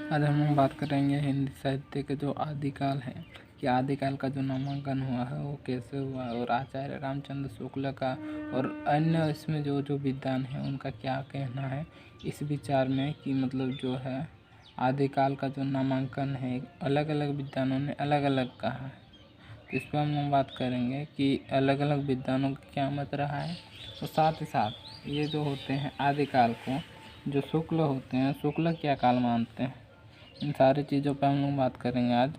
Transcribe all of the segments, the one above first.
आज हम लोग बात करेंगे हिंदी साहित्य के जो आदिकाल है कि आदिकाल का जो नामांकन हुआ है वो कैसे हुआ और आचार्य रामचंद्र शुक्ल का और अन्य इसमें जो जो विद्वान हैं उनका क्या कहना है इस विचार में कि मतलब जो है आदिकाल का जो नामांकन है अलग अलग विद्वानों ने अलग अलग कहा है। तो इस पर हम लोग बात करेंगे कि अलग अलग विद्वानों का क्या मत रहा है और साथ ही साथ ये जो होते हैं आदिकाल को जो शुक्ल होते हैं शुक्ल क्या काल मानते हैं, इन सारी चीज़ों पर हम लोग बात करेंगे आज।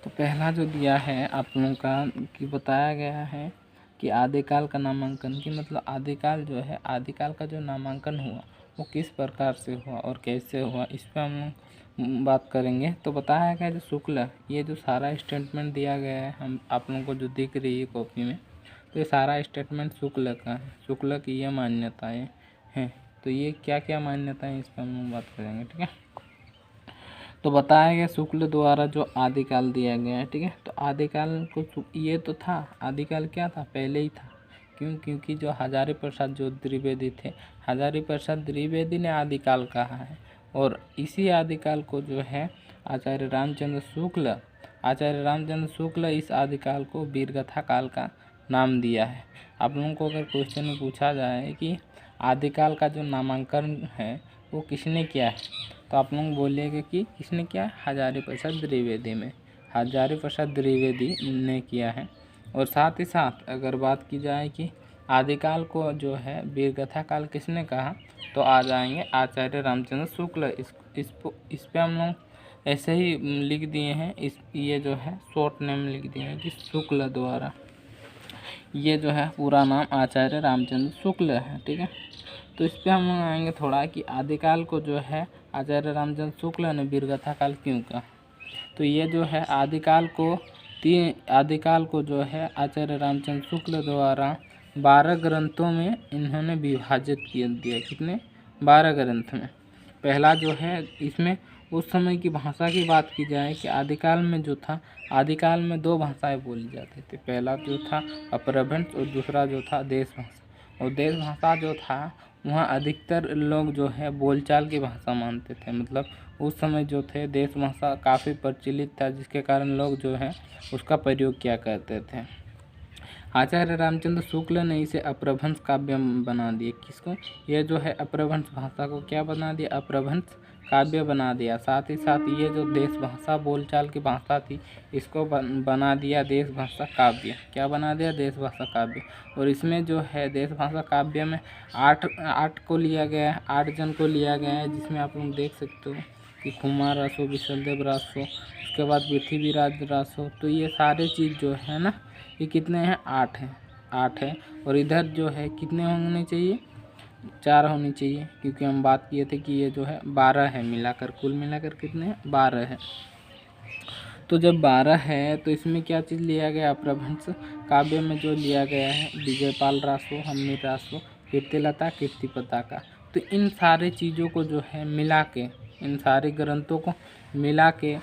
तो पहला जो दिया है आप लोगों का कि बताया गया है कि आदिकाल का नामांकन की मतलब आदिकाल जो है आदिकाल का जो नामांकन हुआ वो किस प्रकार से हुआ और कैसे हुआ इस पर हम लोग बात करेंगे। तो बताया गया जो शुक्ल ये जो सारा स्टेटमेंट दिया गया है हम आप लोगों को जो दिख रही है कॉपी में, तो ये सारा स्टेटमेंट शुक्ल का है। शुक्ल की ये मान्यताएँ हैं। तो ये क्या क्या मान्यताएँ इस पर हम लोग बात करेंगे, ठीक है। तो बताया गया शुक्ल द्वारा जो आदिकाल दिया गया है, ठीक है। तो आदिकाल को ये तो था, आदिकाल क्या था पहले ही था। क्योंकि जो हजारी प्रसाद जो द्विवेदी थे, हजारी प्रसाद द्विवेदी ने आदिकाल कहा है और इसी आदिकाल को जो है आचार्य रामचंद्र शुक्ल इस आदिकाल को वीरगाथा काल का नाम दिया है। आप लोगों को अगर क्वेश्चन में पूछा जाए कि आदिकाल का जो नामांकन है वो किसने किया है, तो आप लोग बोलिएगा कि किसने किया है, हजारी प्रसाद द्विवेदी में, हजारी प्रसाद द्विवेदी ने किया है। और साथ ही साथ अगर बात की जाए कि आदिकाल को जो है वीरगाथा काल किसने कहा, तो आ जाएंगे आचार्य रामचंद्र शुक्ल। इस पे हम लोग ऐसे ही लिख दिए हैं, ये जो है शॉर्ट नेम लिख दिए हैं कि शुक्ल द्वारा। ये जो है पूरा नाम आचार्य रामचंद्र शुक्ल है, ठीक है। तो इस पे हम लोग आएंगे थोड़ा कि आदिकाल को जो है आचार्य रामचंद्र शुक्ल ने वीरगाथा काल क्यों कहा। तो ये जो है आदिकाल को जो है आचार्य रामचंद्र शुक्ल द्वारा 12 ग्रंथों में इन्होंने विभाजित किया दिया। कितने? 12 ग्रंथ में। पहला जो है इसमें उस समय की भाषा की बात की जाए कि आदिकाल में जो था, आदिकाल में 2 भाषाएं बोली जाती थी। पहला जो था अपभ्रंश और दूसरा जो था देश भाषा। और देश भाषा जो था वहाँ अधिकतर लोग जो है बोलचाल की भाषा मानते थे। मतलब उस समय जो थे देश भाषा काफ़ी प्रचलित था, जिसके कारण लोग जो है उसका प्रयोग किया करते थे। आचार्य रामचंद्र शुक्ल ने इसे अपभ्रंश काव्य बना दिया। किसको? ये जो है अपभ्रंश भाषा को क्या बना दिया? अपभ्रंश काव्य बना दिया। साथ ही साथ ये जो देश भाषा बोलचाल की भाषा थी इसको बना दिया देश भाषा काव्य। क्या बना दिया? देश भाषा काव्य। और इसमें जो है देश भाषा काव्य में 8 को लिया गया है, 8 जन को लिया गया है, जिसमें आप लोग देख सकते हो कि कुमार रासो, विशलदेव रासो, उसके बाद पृथ्वीराज रासो। तो ये सारे चीज़ जो है ना ये कितने हैं? 8 हैं, 8 है। और इधर जो है कितने होने चाहिए? 4 होनी चाहिए, क्योंकि हम बात किए थे कि ये जो है 12 है मिलाकर, कुल मिलाकर कितने हैं? 12 है। तो जब 12 है तो इसमें क्या चीज़ लिया गया? अपभ्रंश काव्य में जो लिया गया है विजयपाल रासो, हम्मीर रासो, कीर्तिलता, कीर्तिपताका। तो इन सारे चीज़ों को जो है मिला के, इन सारे ग्रंथों को मिला के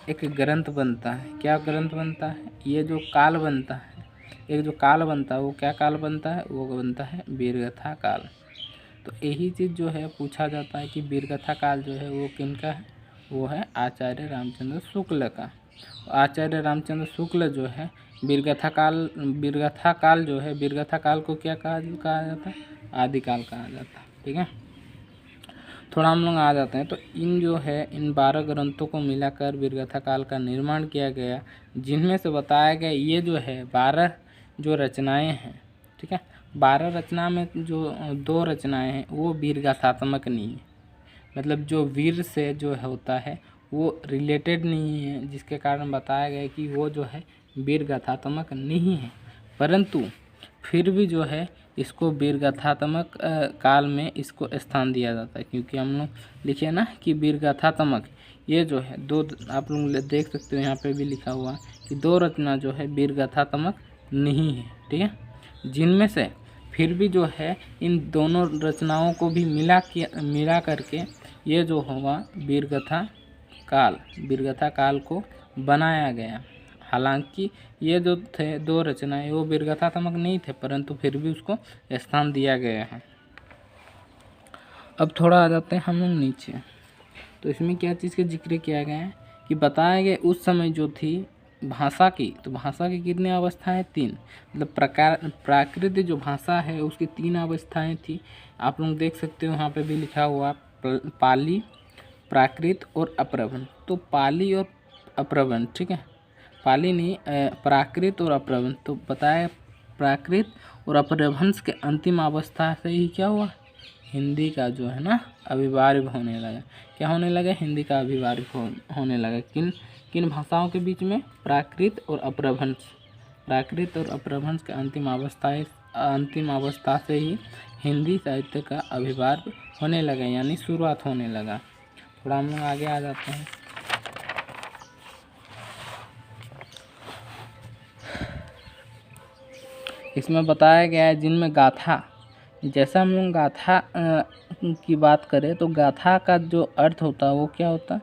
एक ग्रंथ बनता है। क्या ग्रंथ बनता है? ये जो काल बनता है, एक जो काल बनता है वो क्या काल बनता है? वो बनता है वीरगाथा काल। तो यही चीज़ जो है पूछा जाता है कि वीरगाथा काल जो है वो किनका है? वो है आचार्य रामचंद्र शुक्ल का। आचार्य रामचंद्र शुक्ल जो है वीरगाथा काल जो है, वीरगाथा काल को क्या कहा जाता है? आदिकाल कहा जाता है, ठीक है। थोड़ा हम लोग आ जाते हैं। तो इन जो है इन 12 ग्रंथों को मिलाकर वीरगाथा काल का निर्माण किया गया, जिनमें से बताया गया ये जो है 12 जो रचनाएं हैं, ठीक है। 12 रचना में जो 2 रचनाएं हैं वो वीरगाथात्मक नहीं है। मतलब जो वीर से जो होता है वो रिलेटेड नहीं है, जिसके कारण बताया गया कि वो जो है वीरगाथात्मक नहीं है। परंतु फिर भी जो है इसको वीरगाथात्मक काल में इसको स्थान दिया जाता है, क्योंकि हम लोग लिखे ना कि वीरगाथात्मक ये जो है 2, आप लोग देख सकते हो यहाँ पे भी लिखा हुआ कि 2 रचना जो है वीरगाथात्मक नहीं है, ठीक है। जिनमें से फिर भी जो है इन दोनों रचनाओं को भी मिला करके ये जो हुआ वीरगाथा काल को बनाया गया। हालांकि ये जो थे 2 रचनाएं वो वीरगाथात्मक नहीं थे, परंतु फिर भी उसको स्थान दिया गया है। अब थोड़ा आ जाते हैं हम लोग नीचे। तो इसमें क्या चीज़ का जिक्र किया गया है कि बताया गया उस समय जो थी भाषा की, तो भाषा की कितनी अवस्थाएं? 3। मतलब प्राकृत जो भाषा है उसकी 3 अवस्थाएं थी। आप लोग देख सकते हो, यहाँ पे भी लिखा हुआ पाली, प्राकृत और अप्रभन। तो पाली और अप्रभन, ठीक है, पाली नहीं, प्राकृत और अप्रभन। तो बताया प्राकृत और अपभ्रंश के अंतिम अवस्था से ही क्या हुआ? हिंदी का जो है ना अभिवार्य होने लगा। क्या होने लगा? हिंदी का अभिवार्य होने लगा। किन किन भाषाओं के बीच में? प्राकृत और अपभ्रंश। प्राकृत और अपभ्रंश के अंतिम अवस्था से ही हिंदी साहित्य का अभिवार्य होने लगा, यानी शुरुआत होने लगा। थोड़ा हम लोग आगे आ जाते हैं। इसमें बताया गया है जिनमें गाथा, जैसा हम लोग गाथा की बात करें तो गाथा का जो अर्थ होता है वो क्या होता है?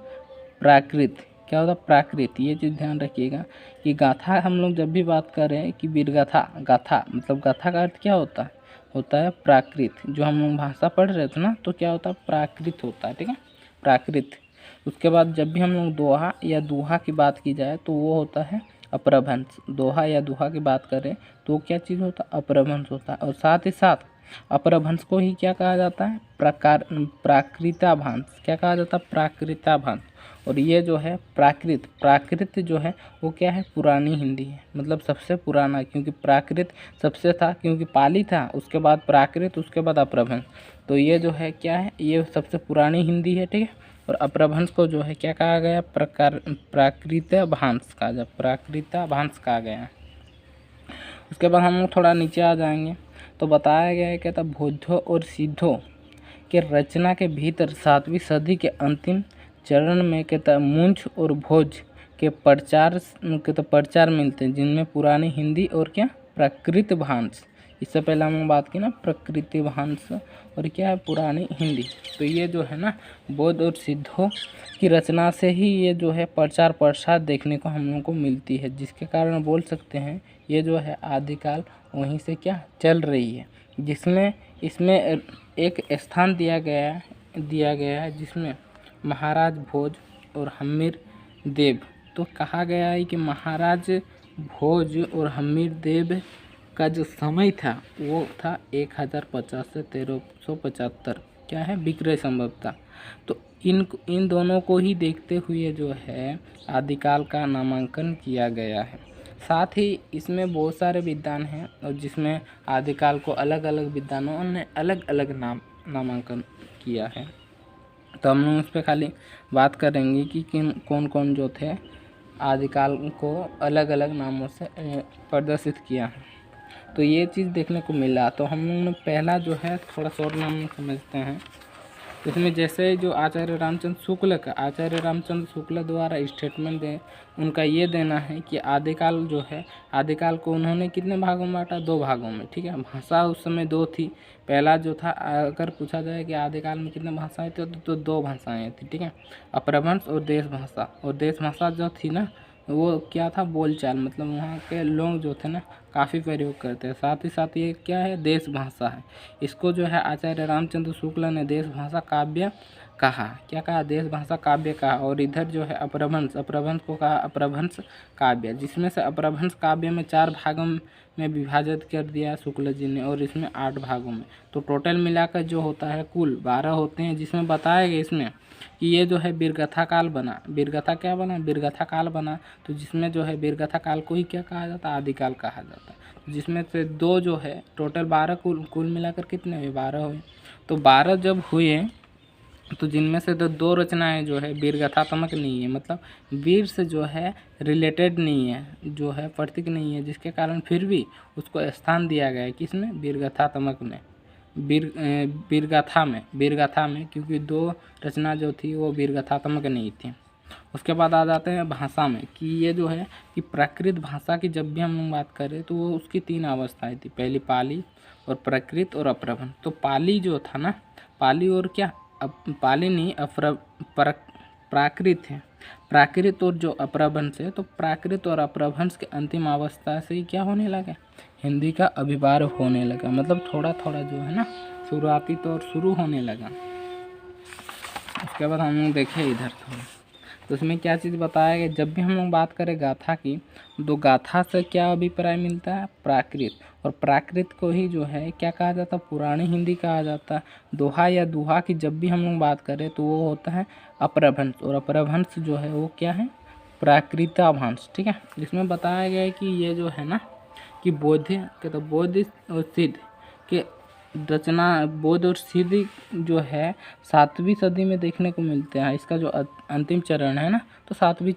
प्राकृत। क्या होता है? प्राकृत। ये चीज़ ध्यान रखिएगा कि गाथा हम लोग जब भी बात करें कि वीरगाथा, गाथा मतलब गाथा का अर्थ क्या होता है? होता है प्राकृत। जो हम लोग भाषा पढ़ रहे थे ना, तो क्या होता है? प्राकृत होता है, ठीक है, प्राकृत। उसके बाद जब भी हम लोग दोहा या दुहा की बात की जाए तो वो होता है अपभ्रंश। दोहा या दुहा की बात करें तो क्या चीज़ होता है? अपभ्रंश होता है। और साथ ही साथ अपभ्रंश को ही क्या कहा जाता है? प्राकृताभास। क्या कहा जाता है? प्राकृताभास। और ये जो है प्राकृत जो है वो क्या है? पुरानी हिंदी है, मतलब सबसे पुराना, क्योंकि प्राकृत सबसे था, क्योंकि पाली था, उसके बाद प्राकृत, उसके बाद अपभ्रंश। तो ये जो है क्या है? ये सबसे पुरानी हिंदी है, ठीक है। और अपभ्रंश को जो है क्या कहा गया? प्राकृताभास कहा जाए, प्राकृताभास कहा गया। उसके बाद हम लोग थोड़ा नीचे आ जाएंगे तो बताया गया है, कहता भोजों और सिद्धों के रचना के भीतर 7वीं सदी के अंतिम चरण में कहता मुंज और भोज के प्रचार मिलते हैं, जिनमें पुरानी हिंदी और क्या? प्राकृत भांस। इससे पहले हम बात की ना प्रकृति भांस और क्या है? पुरानी हिंदी। तो ये जो है ना बौद्ध और सिद्धों की रचना से ही ये जो है प्रचार प्रसार देखने को हम लोगों को मिलती है, जिसके कारण बोल सकते हैं ये जो है आदिकाल वहीं से क्या चल रही है। जिसमें इसमें एक स्थान दिया गया है जिसमें महाराज भोज और हम्मीर देव। तो कहा गया है कि महाराज भोज और हम्मीर देव का जो समय था वो था 1050 से 1375, क्या है? विक्रय संभवता। तो इन दोनों को ही देखते हुए जो है आदिकाल का नामांकन किया गया है। साथ ही इसमें बहुत सारे विद्वान हैं और जिसमें आदिकाल को अलग अलग विद्वानों ने अलग अलग नामांकन किया है। तो हम लोग उस पर खाली बात करेंगे कि कौन कौन जो थे आदिकाल को अलग अलग नामों से प्रदर्शित किया है। तो ये चीज़ देखने को मिला। तो हम लोग ने पहला जो है थोड़ा शॉर्ट नाम समझते हैं। इसमें जैसे जो आचार्य रामचंद्र शुक्ल द्वारा स्टेटमेंट उनका ये देना है कि आदिकाल जो है, आदिकाल को उन्होंने कितने भागों में बांटा? 2 भागों में, ठीक है। भाषा उस समय 2 थी। पहला जो था, अगर पूछा जाए कि आदिकाल में कितने भाषाएं थी तो 2 भाषाएं थी, ठीक है, अपभ्रंश और देश भाषा। और देश भाषा जो थी ना वो क्या था? बोलचाल, मतलब वहाँ के लोग जो थे ना काफ़ी प्रयोग करते हैं। साथ ही साथ ये क्या है? देश भाषा है। इसको जो है आचार्य रामचंद्र शुक्ल ने देश भाषा काव्य कहा। क्या कहा? देश भाषा काव्य कहा। और इधर जो है अपभ्रंश को कहा अपभ्रंश काव्य, जिसमें से अपभ्रंश काव्य में 4 भागों में विभाजित कर दिया शुक्ल जी ने, और इसमें 8 भागों में। तो टोटल मिलाकर जो होता है कुल 12 होते हैं, जिसमें बताया गया इसमें कि ये जो है वीरगाथा काल बना। वीरगाथा क्या बना? वीरगाथा काल बना। तो जिसमें जो है वीरगाथा काल को ही क्या कहा जाता है? आदिकाल कहा जाता है। जिसमें से 2 जो है टोटल 12, कुल मिलाकर कितने हुए? 12 हुए। तो 12 जब हुए तो जिनमें से 2 रचनाएं जो है वीरगाथात्मक नहीं है, मतलब वीर से जो है रिलेटेड नहीं है, जो है प्रतीक नहीं है, जिसके कारण फिर भी उसको स्थान दिया गया है किसमें? वीरगाथात्मक में, वीरगाथा में, क्योंकि 2 रचना जो थी वो वीरगाथात्मक नहीं थी। उसके बाद आ जाते हैं भाषा में कि ये जो है कि प्राकृत भाषा की जब भी हम लोग बात करें तो वो उसकी 3 अवस्थाएं थी। पहली पाली और प्राकृत और अपभ्रंश। तो पाली जो था ना, पाली और क्या? पाली नहीं, प्राकृत है। प्राकृत और जो अपभ्रंश है, तो प्राकृत और अपभ्रंश के अंतिम अवस्था से ही क्या होने लगा? हिंदी का अभिवार्य होने लगा, मतलब थोड़ा थोड़ा जो है ना शुरुआती तौर शुरू होने लगा। उसके बाद हम लोग देखें इधर थोड़ा, तो उसमें क्या चीज़ बताया गया, जब भी हम लोग बात करें गाथा की, तो गाथा से क्या अभिप्राय मिलता है, प्राकृत, और प्राकृत को ही जो है क्या कहा जाता है, पुरानी हिंदी कहा जाता है। दोहा या दुहा की जब भी हम लोग बात करें तो वो होता है अपभ्रंश, और अपभ्रंश जो है वो क्या है, प्राकृताभास। ठीक है, इसमें बताया गया है कि ये जो है ना कि बोध के, तो बोध और सिद्ध के रचना, बोध और सिद्ध जो है 7वीं सदी में देखने को मिलते हैं। इसका जो अंतिम चरण है ना, तो 7वीं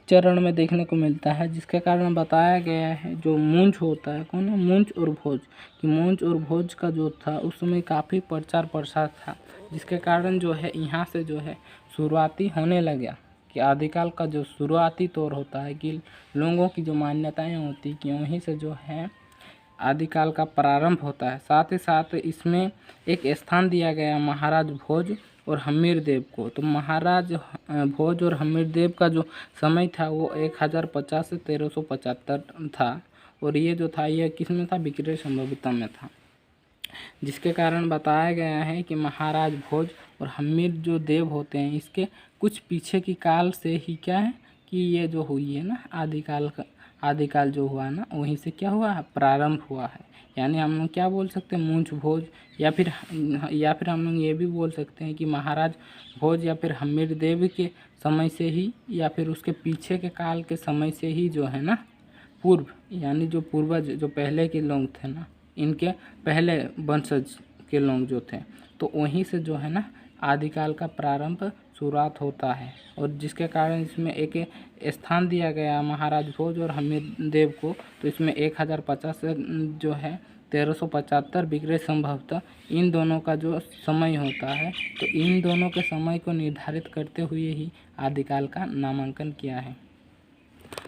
चरण में देखने को मिलता है, जिसके कारण बताया गया है जो मूंज होता है, कौन है, मूंज और भोज, कि मूंज और भोज का जो था उस समय काफ़ी प्रचार प्रसार था, जिसके कारण जो है यहाँ से जो है शुरुआती होने लगा कि आदिकाल का जो शुरुआती तौर होता है कि लोगों की जो मान्यताएं होती कि वहीं से जो है आदिकाल का प्रारंभ होता है। साथ ही साथ इसमें एक स्थान दिया गया महाराज भोज और हम्मीरदेव को। तो महाराज भोज और हम्मीरदेव का जो समय था वो 1050 से 1375 था, और ये जो था ये किस में था, विक्रय संभविता में था, जिसके कारण बताया गया है कि महाराज भोज और हम्मीर जो देव होते हैं इसके कुछ पीछे की काल से ही क्या है कि ये जो हुई है ना आदिकाल जो हुआ ना, वहीं से क्या हुआ है, प्रारंभ हुआ है। यानी हम लोग क्या बोल सकते हैं, मूंछ भोज, या फिर हम लोग ये भी बोल सकते हैं कि महाराज भोज या फिर हम्मीर देव के समय से ही, या फिर उसके पीछे के काल के समय से ही जो है ना पूर्व, यानी जो पूर्वज जो पहले के लोग थे ना, इनके पहले वंशज के लोग जो थे, तो वहीं से जो है ना आदिकाल का प्रारंभ शुरुआत होता है, और जिसके कारण इसमें एक स्थान दिया गया महाराज भोज और हम्मीर देव को। तो इसमें 1050 से जो है 1375 विक्रय संभवतः इन दोनों का जो समय होता है, तो इन दोनों के समय को निर्धारित करते हुए ही आदिकाल का नामांकन किया है।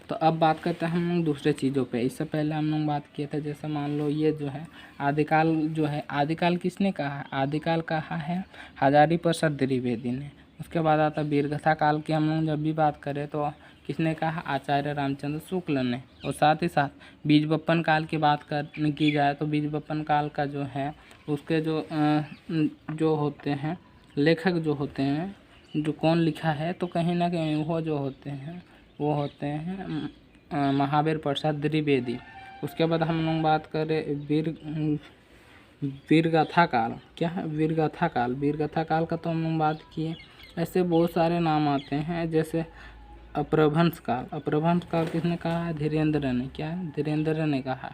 तो अब बात करते हैं हम लोग दूसरे चीज़ों पे। इससे पहले हम लोग बात किए थे, जैसे मान लो ये जो है आदिकाल जो है, आदिकाल किसने कहा है, आदिकाल कहा है हजारी प्रसाद द्विवेदी ने। उसके बाद आता वीरगाथा काल की हम लोग जब भी बात करें तो किसने कहा, आचार्य रामचंद्र शुक्ल ने। और साथ ही साथ बीज बप्पन काल की बात की जाए तो बीज बप्पन काल का जो है उसके जो होते हैं लेखक जो होते हैं, जो कौन लिखा है, तो कहीं ना कहीं वो जो होते हैं वो होते हैं महावीर प्रसाद द्विवेदी। उसके बाद हम लोग बात करें वीरगाथा काल, क्या है, वीरगाथा काल का तो हम लोग बात किए। ऐसे बहुत सारे नाम आते हैं, जैसे अपभ्रंश काल किसने कहा है, धीरेन्द्र ने, क्या है, धीरेन्द्र ने कहा।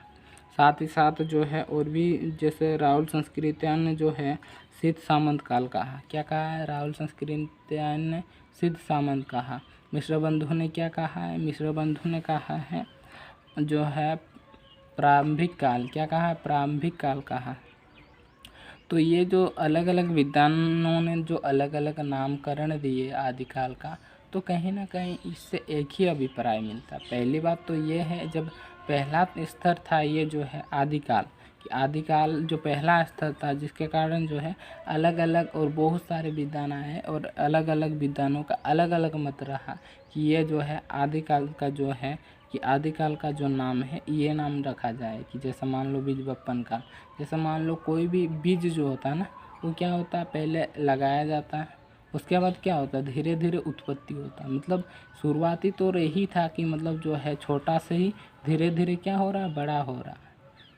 साथ ही साथ जो है और भी, जैसे राहुल संस्कृत्यायन ने जो है सिद्ध सामंत काल कहा, क्या कहा है, राहुल संस्कृत्यायन ने सिद्ध सामंत कहा। मिश्र बंधु ने क्या कहा है, मिश्र बंधु ने कहा है जो है प्रारंभिक काल, क्या कहा है, प्रारंभिक काल कहा। तो ये जो अलग अलग विद्वानों ने जो अलग अलग नामकरण दिए आदिकाल का, तो कहीं ना कहीं इससे एक ही अभिप्राय मिलता। पहली बात तो ये है, जब पहला स्तर था ये जो है आदिकाल, कि आदिकाल जो पहला स्तर था, जिसके कारण जो है अलग अलग और बहुत सारे विद्वान आए, और अलग अलग विद्वानों का अलग अलग मत रहा कि ये जो है आदिकाल का जो है कि आदिकाल का जो नाम है ये नाम रखा जाए। कि जैसे मान लो बीज बप्पन काल, जैसे मान लो कोई भी बीज जो होता है ना, वो क्या होता है, पहले लगाया जाता है, उसके बाद क्या होता है, धीरे धीरे उत्पत्ति होता है। मतलब शुरुआती तो यही था कि मतलब जो है छोटा से ही धीरे धीरे क्या हो रहा है, बड़ा हो रहा है।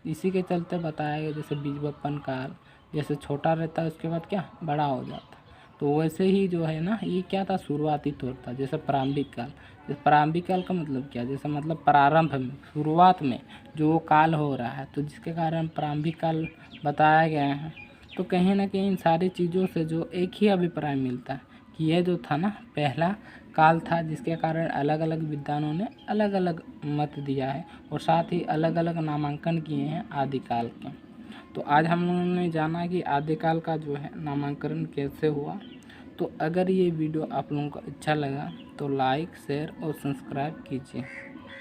इसी के चलते बताया गया, जैसे बीज बप्पन काल जैसे छोटा रहता है उसके बाद क्या बड़ा हो जाता है। तो वैसे ही जो है ना ये क्या था, शुरुआती तौर था। जैसे प्रारंभिक काल, जैसे प्रारंभिक काल का मतलब क्या, जैसे मतलब प्रारंभ में, शुरुआत में जो काल हो रहा है, तो जिसके कारण प्रारंभिक काल बताया गया है। तो कहीं ना कहीं इन सारी चीज़ों से जो एक ही अभिप्राय मिलता है कि यह जो था ना पहला काल था, जिसके कारण अलग अलग विद्वानों ने अलग अलग मत दिया है, और साथ ही अलग अलग नामांकन किए हैं आदिकाल के। तो आज हम लोगों ने जाना कि आदिकाल का जो है नामांकन कैसे हुआ। तो अगर ये वीडियो आप लोगों को अच्छा लगा तो लाइक, शेयर और सब्सक्राइब कीजिए।